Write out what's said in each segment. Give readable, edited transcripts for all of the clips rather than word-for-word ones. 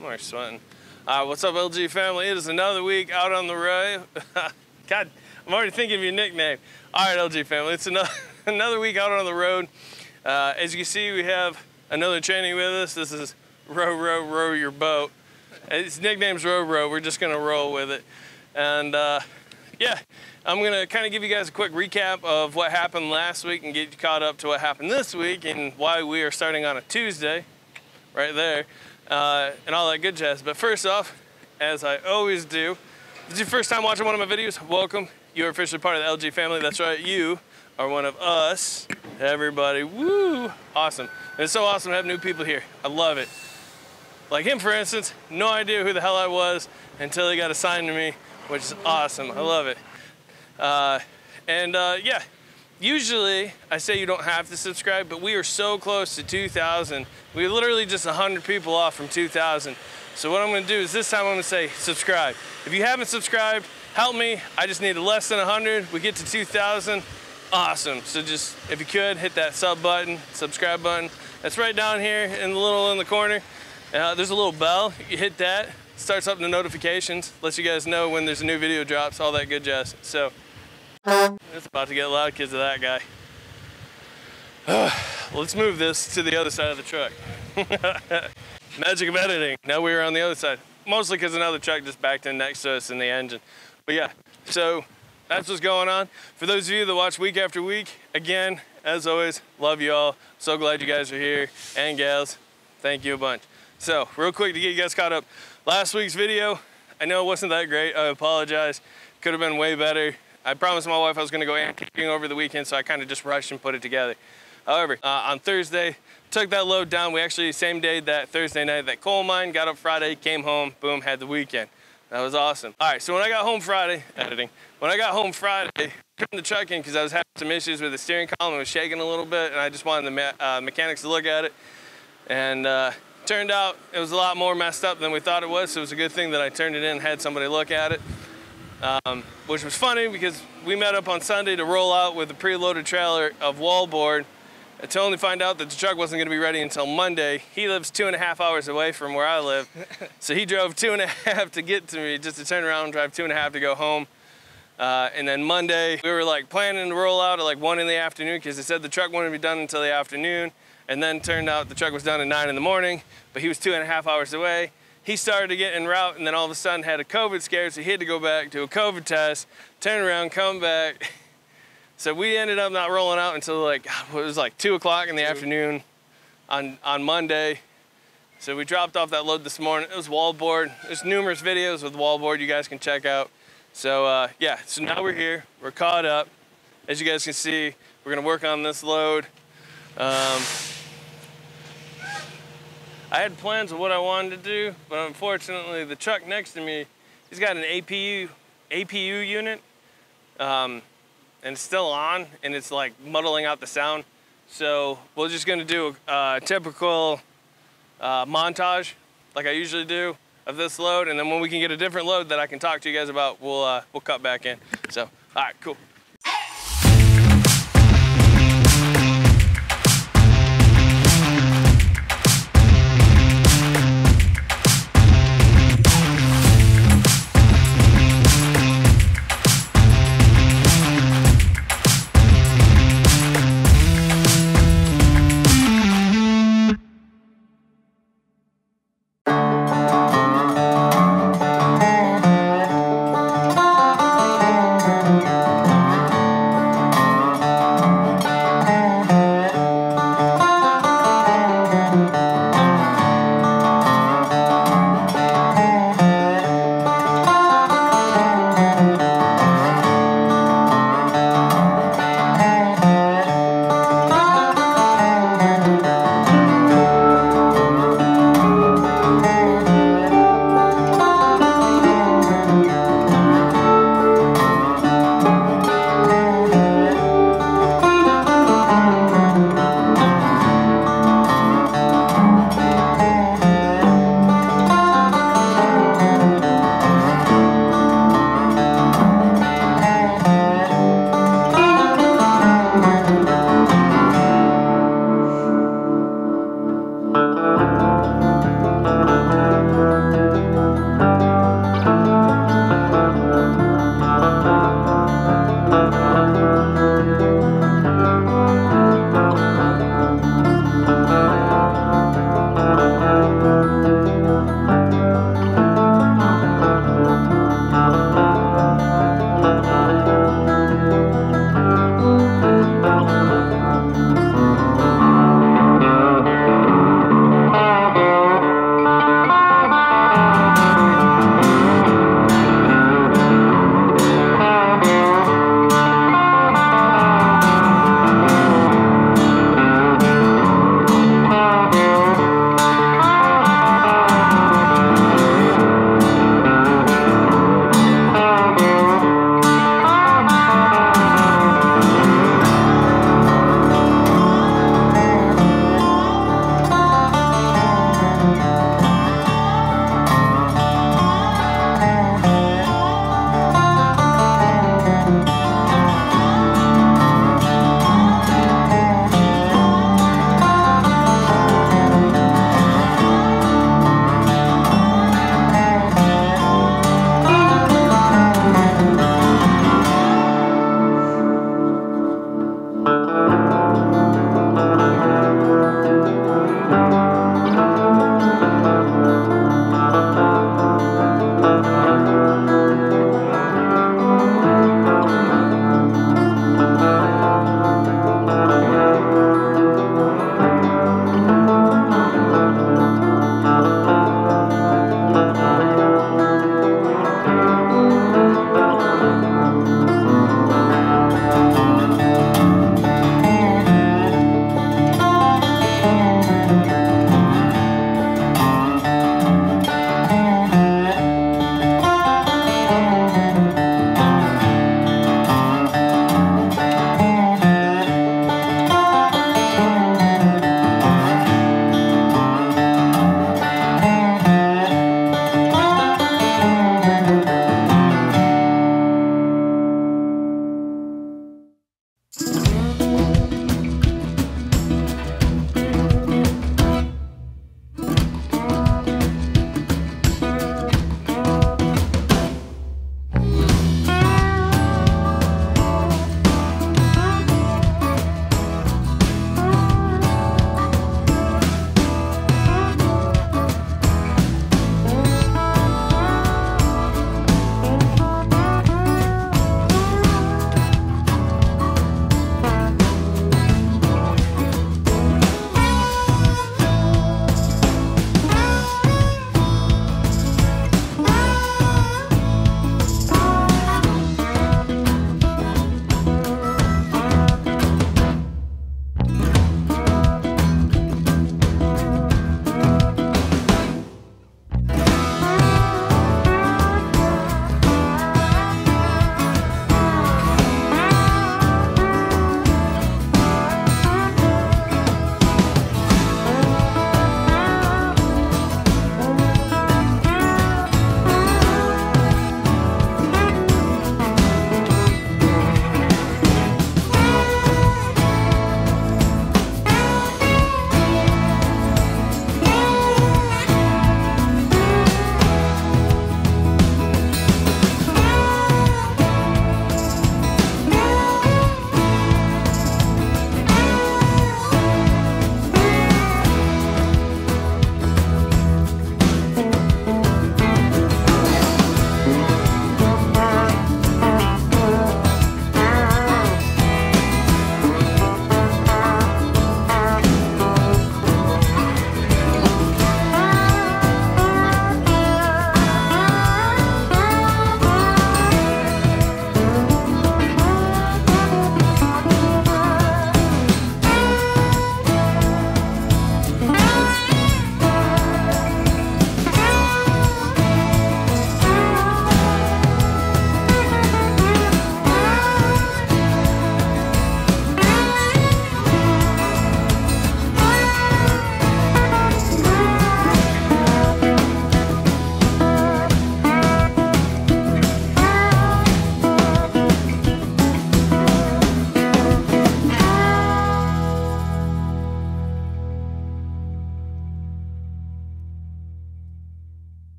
More sweating. What's up, LG family? It is another week out on the road. God, I'm already thinking of your nickname. All right, LG family, it's another week out on the road. As you can see, we have another trainee with us. This is row your boat. His nickname's Row. We're just gonna roll with it. And yeah, I'm gonna kind of give you guys a quick recap of what happened last week and get you caught up to what happened this week and why we are starting on a Tuesday, right there. And all that good jazz. But first off, as I always do, if it's your first time watching one of my videos, welcome. You're officially part of the LG family. That's right, you are one of us. Everybody, woo, awesome. And it's so awesome to have new people here. I love it. Like him, for instance, no idea who the hell I was until he got assigned to me, which is awesome. I love it. Yeah, usually I say you don't have to subscribe, but we are so close to 2,000. We're literally just 100 people off from 2,000. So what I'm gonna do is this time I'm gonna say subscribe. If you haven't subscribed, help me. I just need less than 100. We get to 2,000, awesome. So just, if you could, hit that sub button, subscribe button. That's right down here in the corner. There's a little bell, you hit that, starts up the notifications, lets you guys know when there's a new video drops, all that good jazz. So, it's about to get loud because of that guy. Let's move this to the other side of the truck. Magic of editing. Now we're on the other side. Mostly because another truck just backed in next to us in the engine. But yeah, so that's what's going on. For those of you that watch week after week, again, as always, love you all. So glad you guys are here, and gals, thank you a bunch. So, real quick to get you guys caught up. Last week's video, I know it wasn't that great. I apologize. Could have been way better. I promised my wife I was gonna go antiquing over the weekend, so I kind of just rushed and put it together. However, on Thursday, took that load down. We actually, same day that Thursday night, that coal mine, got up Friday, came home, boom, had the weekend. That was awesome. All right, so when I got home Friday, when I got home Friday, turned the truck in because I was having some issues with the steering column. It was shaking a little bit, and I just wanted the mechanics to look at it. And turned out it was a lot more messed up than we thought it was, so it was a good thing that I turned it in and had somebody look at it. Which was funny because we met up on Sunday to roll out with a preloaded trailer of Wallboard to only find out that the truck wasn't going to be ready until Monday. He lives 2.5 hours away from where I live, so he drove 2.5 to get to me, just to turn around and drive 2.5 to go home. And then Monday, we were like planning to roll out at like 1 in the afternoon because they said the truck wouldn't be done until the afternoon. And then turned out the truck was done at 9 in the morning, but he was 2.5 hours away. He started to get en route and then all of a sudden had a COVID scare, so he had to go back to a COVID test, turn around, come back. So we ended up not rolling out until like, it was like 2 o'clock in the afternoon on Monday. So we dropped off that load this morning. It was Wallboard. There's numerous videos with Wallboard you guys can check out. So yeah, so now we're here, we're caught up. As you guys can see, we're gonna work on this load. I had plans of what I wanted to do, but unfortunately the truck next to me, he's got an APU unit, and it's still on, and it's like muddling out the sound. So we're just gonna do a typical montage, like I usually do, of this load, and then when we can get a different load that I can talk to you guys about, we'll cut back in. So, all right, cool.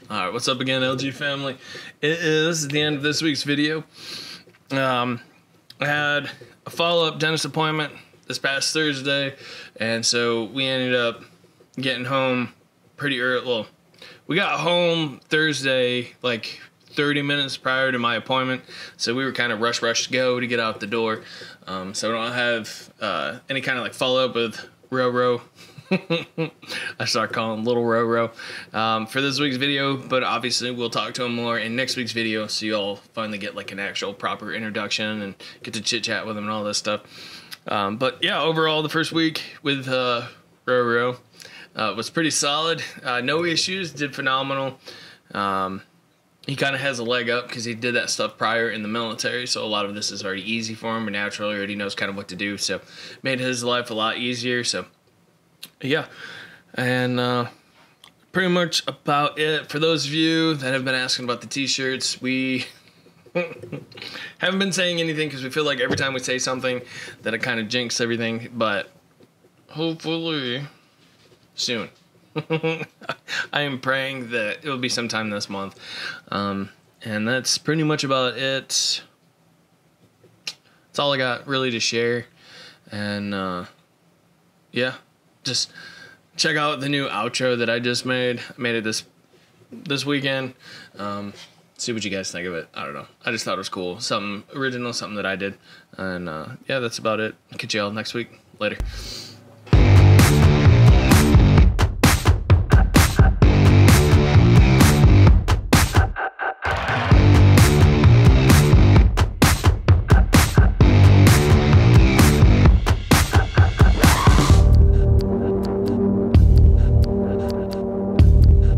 Alright, what's up again, LG family? It is the end of this week's video. I had a follow-up dentist appointment this past Thursday, and so we ended up getting home pretty early. Well, we got home Thursday like 30 minutes prior to my appointment, so we were kind of rush to go to get out the door. So I don't have any kind of like follow-up with Ro. I start calling him Little Ro for this week's video, but obviously we'll talk to him more in next week's video, so you'll finally get like an actual proper introduction and get to chit chat with him and all this stuff. But yeah, overall the first week with Ro was pretty solid. No issues, did phenomenal. He kind of has a leg up because he did that stuff prior in the military, so a lot of this is already easy for him, but naturally he already knows kind of what to do, so made his life a lot easier. So yeah, and pretty much about it. For those of you that have been asking about the t-shirts, we haven't been saying anything because we feel like every time we say something that it kind of jinxes everything, but hopefully soon. I am praying that it will be sometime this month. And that's pretty much about it. That's all I got really to share. And yeah, just check out the new outro that I just made. I made it this weekend. See what you guys think of it. I don't know. I just thought it was cool. Something original, something that I did. And yeah, that's about it. Catch y'all next week. Later.